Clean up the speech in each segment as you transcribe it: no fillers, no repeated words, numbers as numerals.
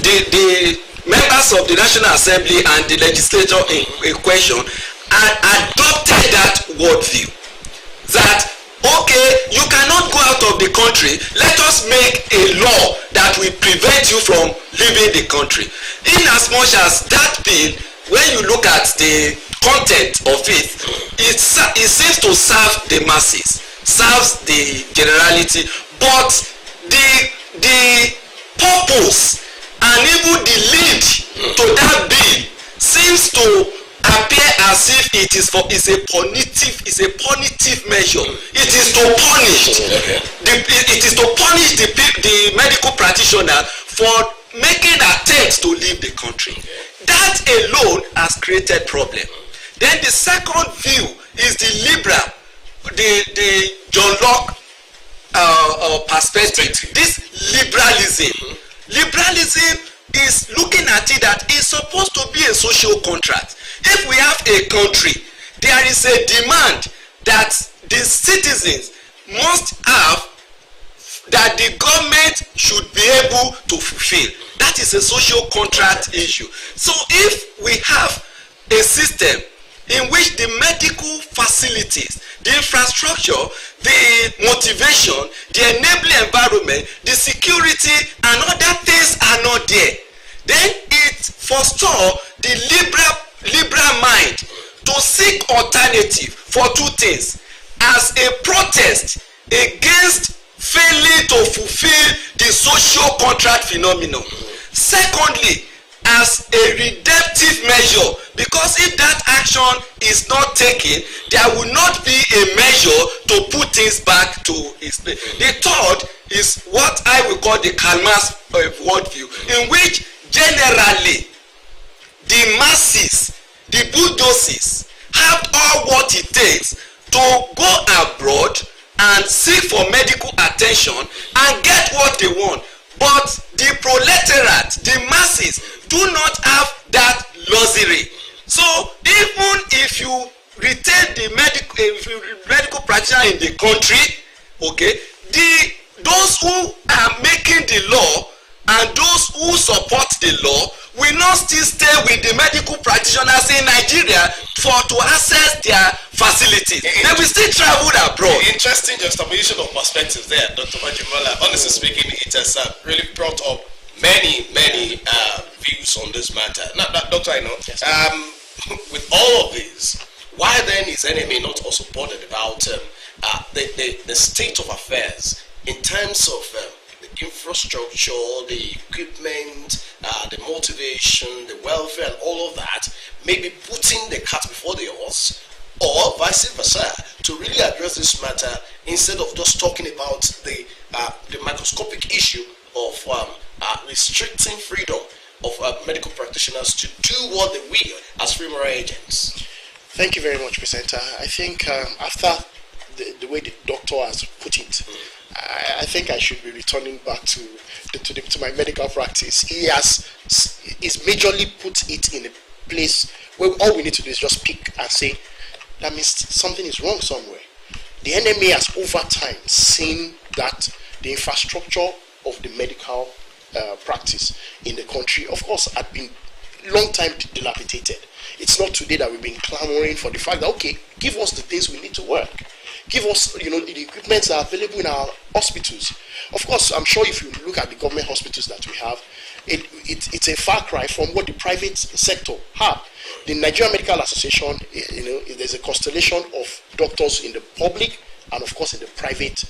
the members of the National Assembly and the legislature in question adopted that worldview that okay, you cannot go out of the country, let us make a law that will prevent you from leaving the country. In as much as that bill, when you look at the content of it, it seems to serve the masses, serves the generality, but the purpose and even the lead to that bill seems to appear as if it is a punitive measure. It is to punish the medical practitioner for making attempts to leave the country. That alone has created problem. Then the second view is the liberal, the John Locke perspective. This liberalism is looking at it that it's supposed to be a social contract. If we have a country, there is a demand that the citizens must have that the government should be able to fulfill. That is a social contract issue. So if we have a system in which the medical facilities, the infrastructure, the motivation, the enabling environment, the security and other things are not there, then it forestall the liberal mind to seek alternative for two things: as a protest against failing to fulfill the social contract phenomenon. Secondly, as a redemptive measure, because if that action is not taken, there will not be a measure to put things back to its place. The third is what I will call the Karl Marx worldview, in which generally the masses, the bulldozers, have all what it takes to go abroad and seek for medical attention and get what they want. But the proletariat, the masses, do not have that luxury. So even if you retain the medical practitioner in the country, okay, those who are making the law and those who support the law will not still stay with the medical practitioners in Nigeria to access their facilities. They will still travel abroad. Interesting juxtaposition of perspectives there, Dr. Majimola. Honestly speaking, it has really brought up many views on this matter. Now, Doctor, I know, yes, with all of this, why then is NMA not also bothered about the state of affairs in terms of the infrastructure, the equipment, the motivation, the welfare, and all of that, maybe putting the cart before the horse, or vice versa, to really address this matter instead of just talking about the microscopic issue of restricting freedom of medical practitioners to do what they will as free moral agents. Thank you very much, Presenter. I think after the way the doctor has put it, I think I should be returning back to my medical practice. He's majorly put it in a place where all we need to do is just pick and say, that means something is wrong somewhere. The NMA has over time seen that the infrastructure of the medical practice in the country, of course, had been long time dilapidated. It's not today that we've been clamoring for the fact that, okay, give us the things we need to work. Give us, the equipment that are available in our hospitals. Of course, I'm sure if you look at the government hospitals that we have, it's a far cry from what the private sector have. The Nigerian Medical Association, there's a constellation of doctors in the public and, of course, in the private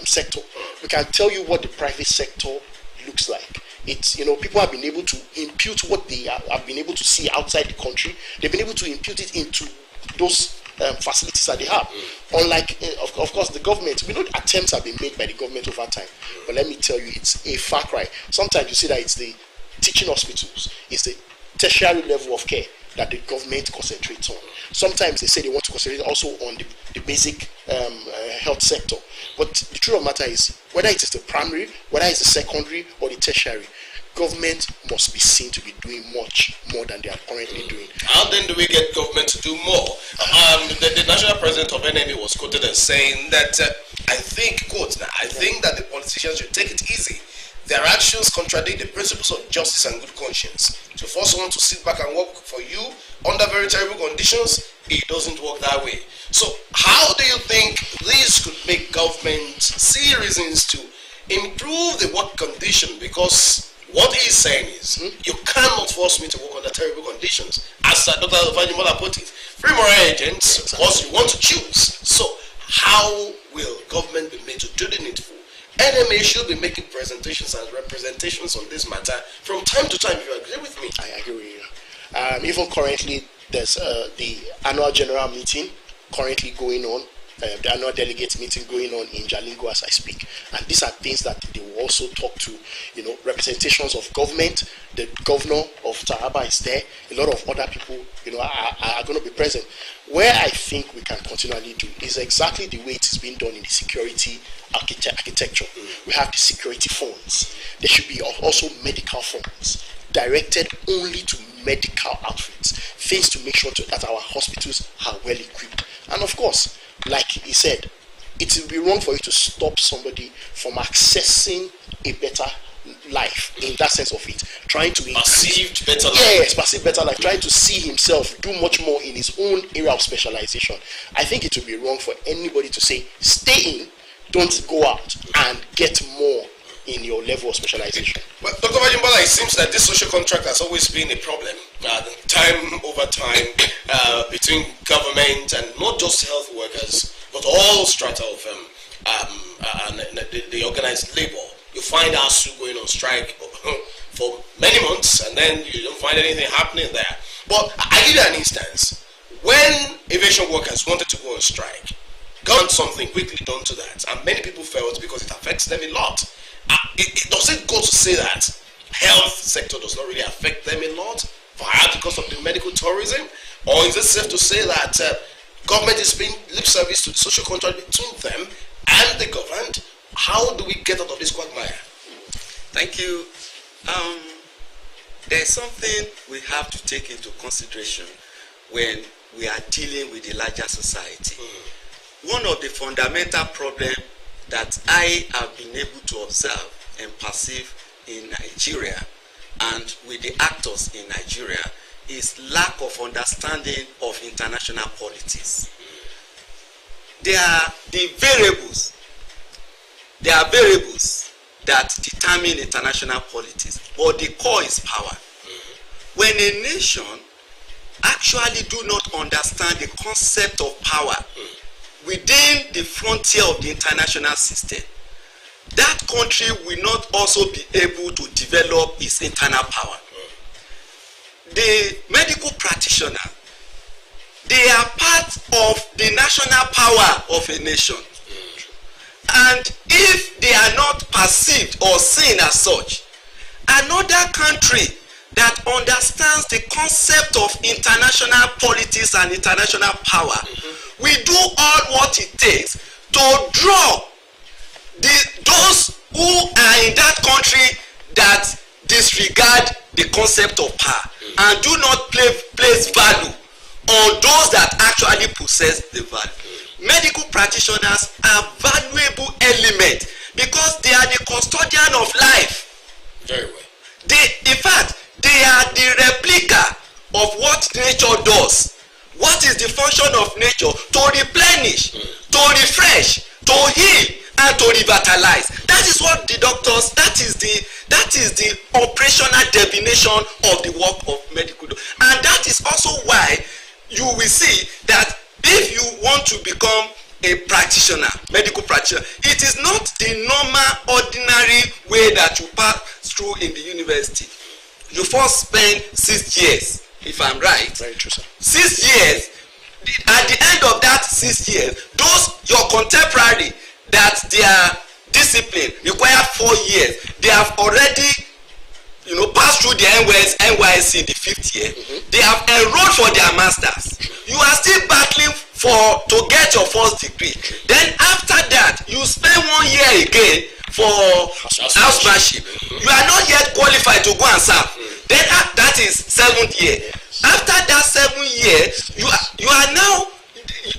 sector. We can tell you what the private sector looks like. It's, people have been able to impute what they have been able to see outside the country. They've been able to impute it into those facilities that they have. Unlike, of course, the government, we know attempts have been made by the government over time. But let me tell you, it's a far cry. Sometimes you see that it's the teaching hospitals, it's the tertiary level of care that the government concentrates on. Sometimes they say they want to concentrate also on the basic health sector. But the truth of the matter is, whether it is the primary, whether it's the secondary or the tertiary, government must be seen to be doing much more than they are currently doing. How then do we get government to do more? The national president of NMA was quoted as saying that, I think that the politicians should take it easy, their actions contradict the principles of justice and good conscience. To force someone to sit back and work for you under very terrible conditions, it doesn't work that way. So how do you think this could make government see reasons to improve the work condition? Because what he's saying is, you cannot force me to work under terrible conditions. As Dr. Fajimola put it, free moral agents, because you want to choose. So how will government be made to do the needful? NMA should be making presentations and representations on this matter from time to time. If you agree with me? I agree with you. Even currently, there's the annual general meeting currently going on. The annual delegate meeting going on in Jalingo as I speak, and these are things that they will also talk to, representations of government. The governor of Taraba is there. A lot of other people, are going to be present. Where I think we can continually do is exactly the way it is being done in the security architecture. We have the security funds. There should be also medical funds directed only to medical outfits, things to make sure that our hospitals are well equipped. And of course, like he said, it will be wrong for you to stop somebody from accessing a better life, in that sense of it, trying to perceived better life. Yes, perceived better life, trying to see himself do much more in his own area of specialization. I think it would be wrong for anybody to say, stay in, don't go out and get more in your level of specialization. Well, Dr. Vajimbola, it seems that this social contract has always been a problem, time over time, between government and not just health workers, but all strata of the organized labor. You find ASU going on strike for many months, and then you don't find anything happening there. But I give you an instance. When aviation workers wanted to go on strike, got something quickly done to that, and many people felt because it affects them a lot. It doesn't go to say that health sector does not really affect them a lot, because of the medical tourism, or is it safe to say that government is paying lip service to the social contract between them and the government? How do we get out of this quagmire? Thank you. There's something we have to take into consideration when we are dealing with the larger society. One of the fundamental problems that I have been able to observe and perceive in Nigeria and with the actors in Nigeria is lack of understanding of international politics. There are variables that determine international politics, but the core is power. When a nation actually do not understand the concept of power within the frontier of the international system, that country will not also be able to develop its internal power. The medical practitioner, they are part of the national power of a nation. And if they are not perceived or seen as such, another country that understands the concept of international politics and international power will do all what it takes to draw those who are in that country that disregard the concept of power and do not place value on those that actually possess the value. Medical practitioners are valuable elements because they are the custodian of life. Very well. In fact, they are the replica of what nature does. What is the function of nature? To replenish, to refresh, to heal, and to revitalize. That is what the doctors, that is the operational definition of the work of medical doctors. And that is also why you will see that if you want to become a practitioner, medical practitioner, it is not the normal, ordinary way that you pass through in the university. You first spend 6 years, if I'm right. Very true, sir. 6 years. At the end of that 6 years, those your contemporary that their discipline require 4 years, they have already passed through the NYSC in the 5th year. They have enrolled for their masters. You are still battling to get your first degree. Then after that, you spend 1 year again for housemanship. You are not yet qualified to go and serve. Then that is 7th year. After that 7 years, you are now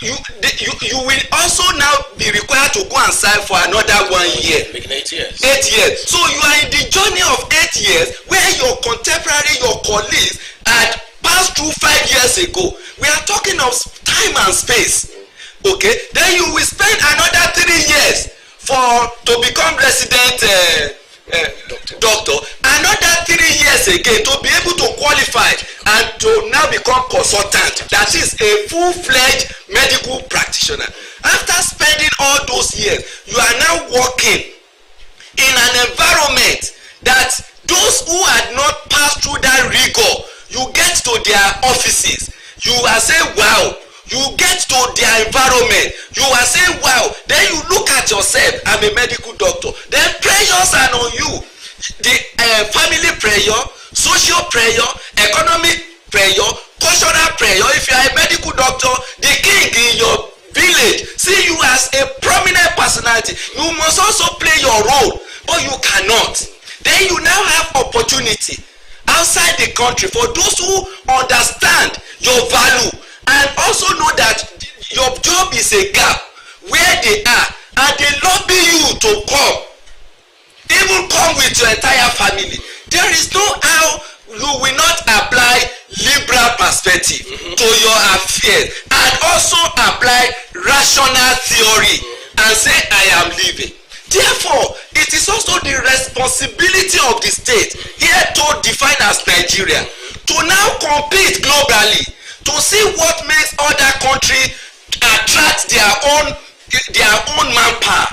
you will also now be required to go and serve for another 1 year. 8 years. 8 years. So you are in the journey of 8 years where your contemporary, your colleagues had passed through 5 years ago. We are talking of time and space. Okay, then you will spend another 3 years to become resident doctor. Another 3 years again to be able to qualify and to now become consultant. That is a full-fledged medical practitioner. After spending all those years, you are now working in an environment that those who had not passed through that rigor, you get to their offices, you are saying, wow. You get to their environment, you are saying, wow. Then you look at yourself, I'm a medical doctor. Then pressures are on you. The family pressure, social pressure, economic pressure, cultural pressure. If you are a medical doctor, the king in your village see you as a prominent personality. You must also play your role, but you cannot. Then you now have opportunity outside the country for those who understand your value and also know that your job is a gap where they are, and they lobby you to come, even come with your entire family. There is no how you will not apply liberal perspective to your affairs and also apply rational theory and say, I am leaving. Therefore, it is also the responsibility of the state here to define as Nigeria to now compete globally, to see what makes other countries attract their own manpower,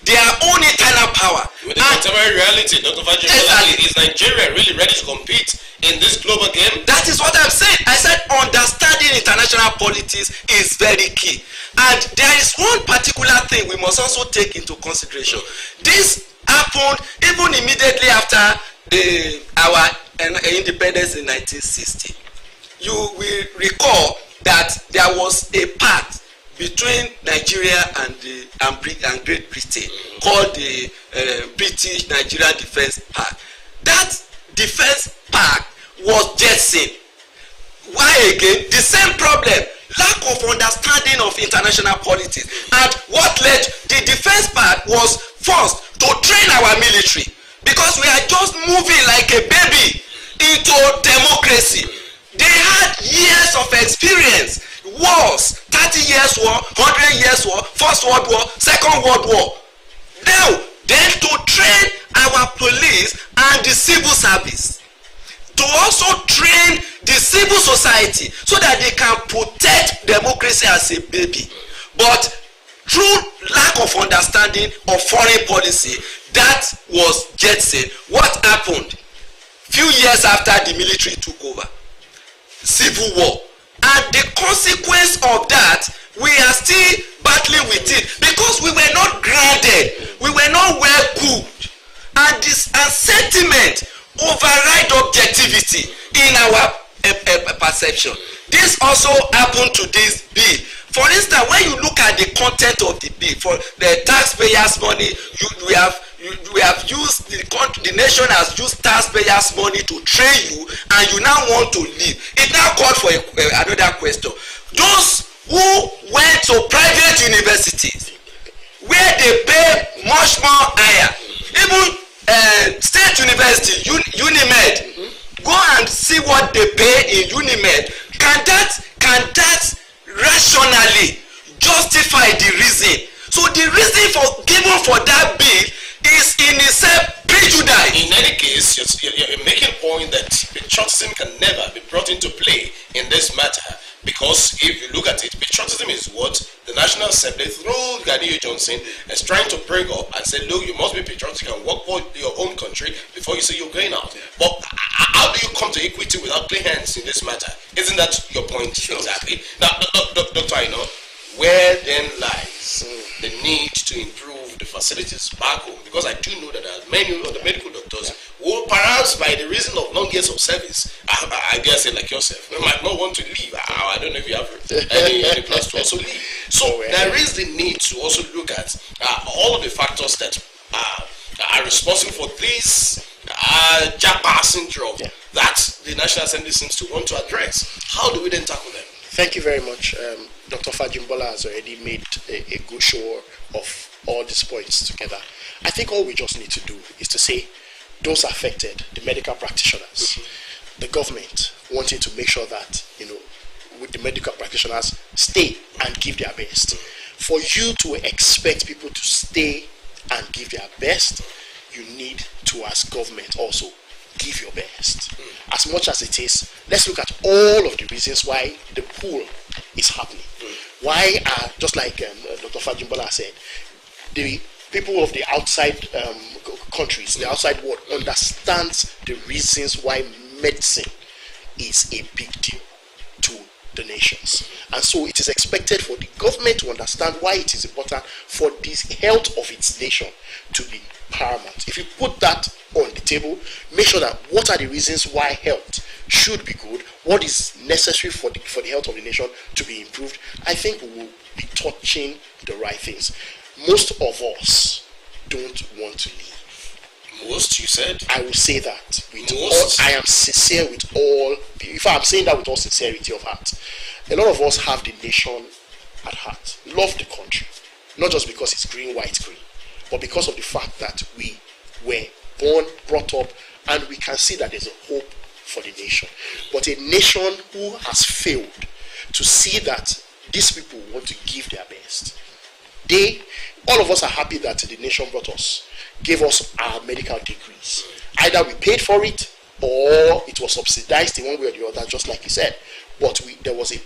their own internal power. With the contemporary reality, Dr. Fajimola, is Nigeria really ready to compete in this global game? That is what I'm saying. I said understanding international politics is very key. And there is one particular thing we must also take into consideration. This happened even immediately after our independence in 1960. You will recall that there was a pact between Nigeria and Great Britain called the British Nigeria Defence Pact. That defence pact was jettisoned. Why again? The same problem, lack of understanding of international politics. And what led the defence pact was first to train our military, because we are just moving like a baby into democracy. They had years of experience, wars, 30 years war, 100 years war, First World War, Second World War. Now, then to train our police and the civil service, to also train the civil society so that they can protect democracy as a baby. But through lack of understanding of foreign policy, that was jettisoned. What happened? Few years after the military took over, civil war, and the consequence of that, we are still battling with it because we were not grounded, we were not well cooled, and sentiment override objectivity in our perception. This also happened to this bill. For instance, when you look at the content of the bill, for the taxpayers' money, we have used the nation has used taxpayers' money to train you, and you now want to leave. It now called for another question. Those who went to private universities where they pay much more higher, even state university, Unimed, go and see what they pay in Unimed. Can that rationally justify the reason? So the reason given for that bill is in itself prejudice. In any case, you're making a point that patriotism can never be brought into play in this matter, because if you look at it, patriotism is what the National Assembly through Ghanaian Johnson is trying to bring up and say, look, you must be patriotic and work for your own country before you say you're going out. But how do you come to equity without clean hands in this matter? Isn't that your point? Sure. Exactly. Now, Dr. Aino, where then lies the need to improve the facilities back home? Because I do know that there are many of the medical doctors who, perhaps by the reason of long years of service, I dare say like yourself, they might not want to leave. I don't know if you have any plans to also leave. So there is the need to also look at all of the factors that are responsible for this Japa syndrome that the National Assembly seems to want to address. How do we then tackle them? Thank you very much. Dr. Fajimola has already made a good show of all these points together. I think all we just need to do is to say those affected, the medical practitioners, the government wanting to make sure that, with the medical practitioners stay and give their best. For you to expect people to stay and give their best, you need to, as government, also give your best. As much as it is, let's look at all of the reasons why the pool is happening. Why are, just like Dr. Fajimbola said, the people of the outside countries, the outside world, understands the reasons why medicine is a big deal to the nations. And so it is expected for the government to understand why it is important for the health of its nation to be paramount. If you put that on the table, make sure that what are the reasons why health should be good, what is necessary for the health of the nation to be improved, I think we will be touching the right things. Most of us don't want to leave. Most, you said? I will say that. I am sincere with all, if I'm saying that with all sincerity of heart. A lot of us have the nation at heart. Love the country. Not just because it's green, white, green, but because of the fact that we were born, brought up, and we can see that there's a hope for the nation. But a nation who has failed to see that these people want to give their best. All of us are happy that the nation brought us, gave us our medical degrees. Either we paid for it or it was subsidized in one way or the other, just like you said. But there was a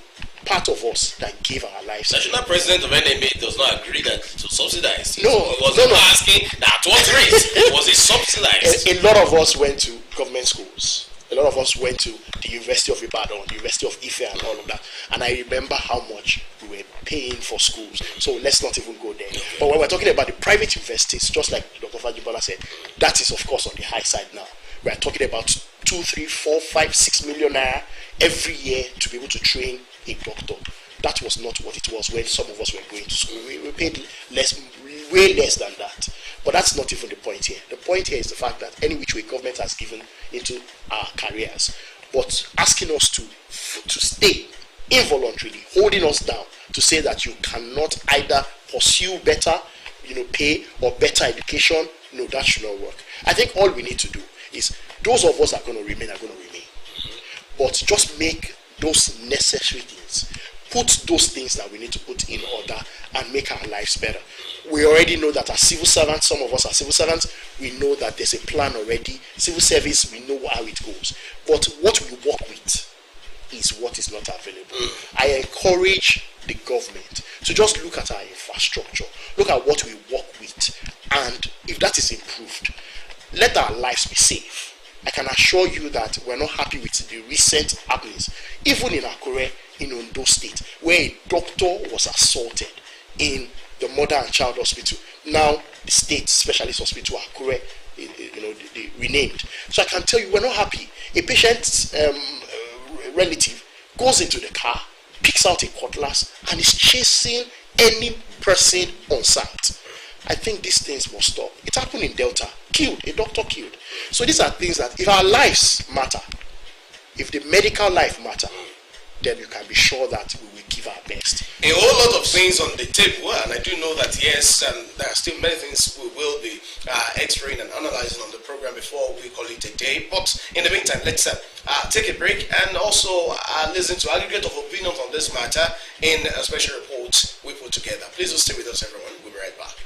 part of us that gave our lives. National President of NMA does not agree that it was subsidized. No, he was not asking that what rate was it subsidized. A lot of us went to government schools. A lot of us went to the University of Ibadan, the University of Ife, and all of that. And I remember how much we were paying for schools. So let's not even go there. But when we're talking about the private universities, just like Dr. Fajibola said, that is of course on the high side now. We're talking about 2, 3, 4, 5, 6 million naira every year to be able to train a doctor. That was not what it was when some of us were going to school. We paid way less than that. But that's not even the point here. The point here is the fact that any which way government has given into our careers, but asking us to stay involuntarily, holding us down to say that you cannot either pursue better, pay or better education. No, that should not work. I think all we need to do is those of us are going to remain. But just make those necessary things. Put those things that we need to put in order and make our lives better. We already know that as civil servants, some of us are civil servants, we know that there's a plan already. Civil service, we know how it goes. But what we work with is what is not available. I encourage the government to just look at our infrastructure, look at what we work with, and if that is improved, let our lives be safe. I can assure you that we're not happy with the recent happenings, even in Akure, in Ondo State, where a doctor was assaulted in the Mother and Child Hospital. Now, the State Specialist Hospital, Akure, they renamed. So I can tell you, we're not happy. A patient's relative goes into the car, picks out a cutlass, and is chasing any person on site. I think these things must stop. It happened in Delta. A doctor killed. So these are things that, if our lives matter, if the medical life matter, then you can be sure that we will give our best. A whole lot of things on the table, and I do know that yes, there are still many things we will be exploring and analyzing on the program before we call it a day. But in the meantime, let's take a break and also listen to aggregate of opinions on this matter in a special report we put together. Please do stay with us, everyone. We'll be right back.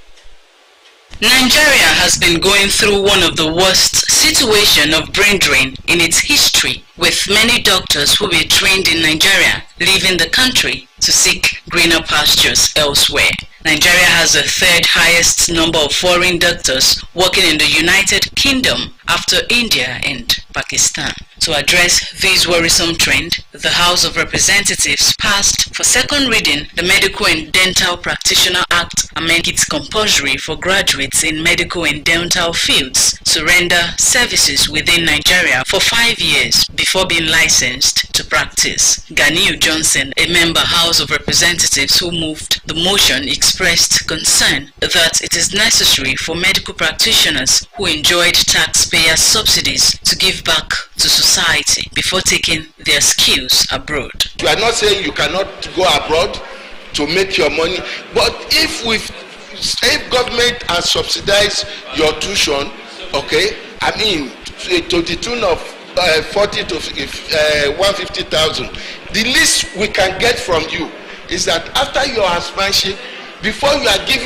Nigeria has been going through one of the worst situations of brain drain in its history, with many doctors who were trained in Nigeria leaving the country to seek greener pastures elsewhere. Nigeria has the third highest number of foreign doctors working in the United Kingdom after India and Pakistan. To address this worrisome trend, the House of Representatives passed for second reading the Medical and Dental Practitioner Act, amending it compulsory for graduates in medical and dental fields to render services within Nigeria for 5 years before being licensed to practice. Ganiu Johnson, a member House of Representatives who moved the motion, expressed concern that it is necessary for medical practitioners who enjoyed taxpayer subsidies to give back to society before taking their skills abroad. We are not saying you cannot go abroad to make your money, but if if government has subsidized your tuition, okay, I mean to the tune of 40 to 150,000, the least we can get from you is that after your expansion, before you are giving